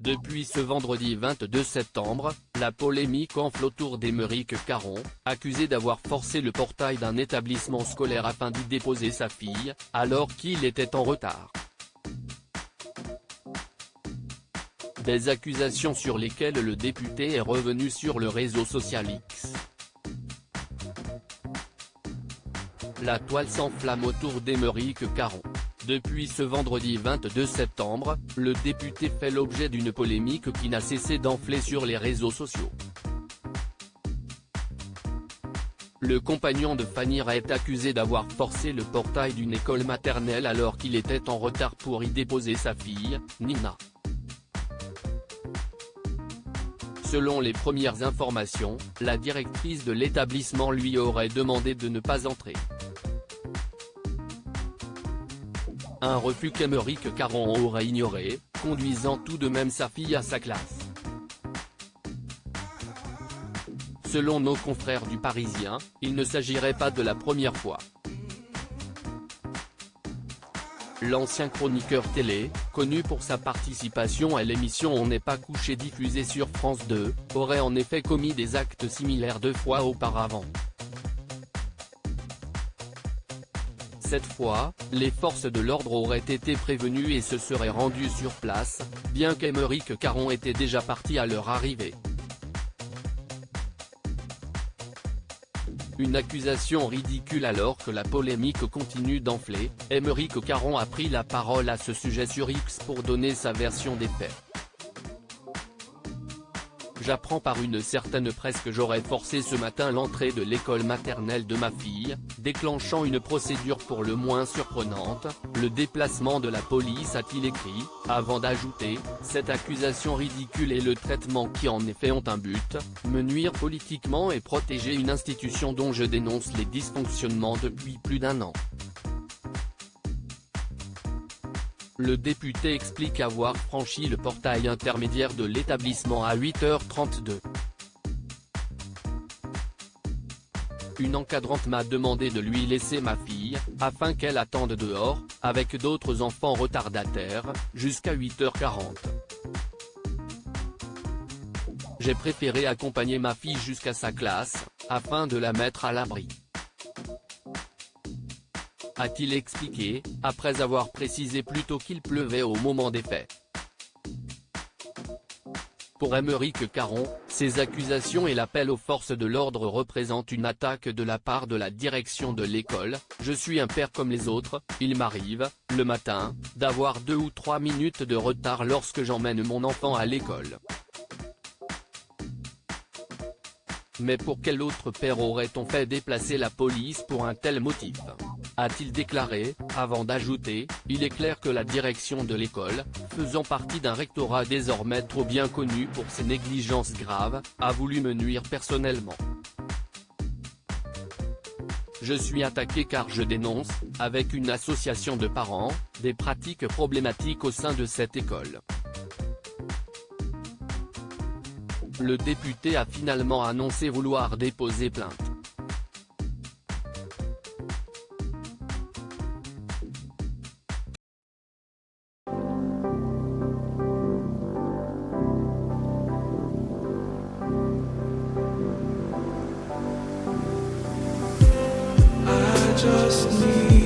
Depuis ce vendredi 22 septembre, la polémique enfle autour d'Aymeric Caron, accusé d'avoir forcé le portail d'un établissement scolaire afin d'y déposer sa fille, alors qu'il était en retard. Des accusations sur lesquelles le député est revenu sur le réseau social X. La toile s'enflamme autour d'Aymeric Caron. Depuis ce vendredi 22 septembre, le député fait l'objet d'une polémique qui n'a cessé d'enfler sur les réseaux sociaux. Le compagnon de Fanny est accusé d'avoir forcé le portail d'une école maternelle alors qu'il était en retard pour y déposer sa fille, Nina. Selon les premières informations, la directrice de l'établissement lui aurait demandé de ne pas entrer. Un refus qu'Aymeric Caron aurait ignoré, conduisant tout de même sa fille à sa classe. Selon nos confrères du Parisien, il ne s'agirait pas de la première fois. L'ancien chroniqueur télé, connu pour sa participation à l'émission On n'est pas couché diffusée sur France 2, aurait en effet commis des actes similaires 2 fois auparavant. Cette fois, les forces de l'ordre auraient été prévenues et se seraient rendues sur place, bien qu'Aymeric Caron était déjà parti à leur arrivée. Une accusation ridicule alors que la polémique continue d'enfler. Aymeric Caron a pris la parole à ce sujet sur X pour donner sa version des faits. J'apprends par une certaine presse que j'aurais forcé ce matin l'entrée de l'école maternelle de ma fille, déclenchant une procédure pour le moins surprenante, le déplacement de la police, a-t-il écrit, avant d'ajouter, cette accusation ridicule et le traitement qui en effet ont un but, me nuire politiquement et protéger une institution dont je dénonce les dysfonctionnements depuis plus d'1 an. Le député explique avoir franchi le portail intermédiaire de l'établissement à 8h32. Une encadrante m'a demandé de lui laisser ma fille, afin qu'elle attende dehors, avec d'autres enfants retardataires, jusqu'à 8h40. J'ai préféré accompagner ma fille jusqu'à sa classe, afin de la mettre à l'abri. A-t-il expliqué, après avoir précisé plus tôt qu'il pleuvait au moment des faits. Pour Aymeric Caron, ces accusations et l'appel aux forces de l'ordre représentent une attaque de la part de la direction de l'école. Je suis un père comme les autres, il m'arrive, le matin, d'avoir 2 ou 3 minutes de retard lorsque j'emmène mon enfant à l'école. Mais pour quel autre père aurait-on fait déplacer la police pour un tel motif ? A-t-il déclaré, avant d'ajouter, il est clair que la direction de l'école, faisant partie d'un rectorat désormais trop bien connu pour ses négligences graves, a voulu me nuire personnellement. Je suis attaqué car je dénonce, avec une association de parents, des pratiques problématiques au sein de cette école. Le député a finalement annoncé vouloir déposer plainte. Just need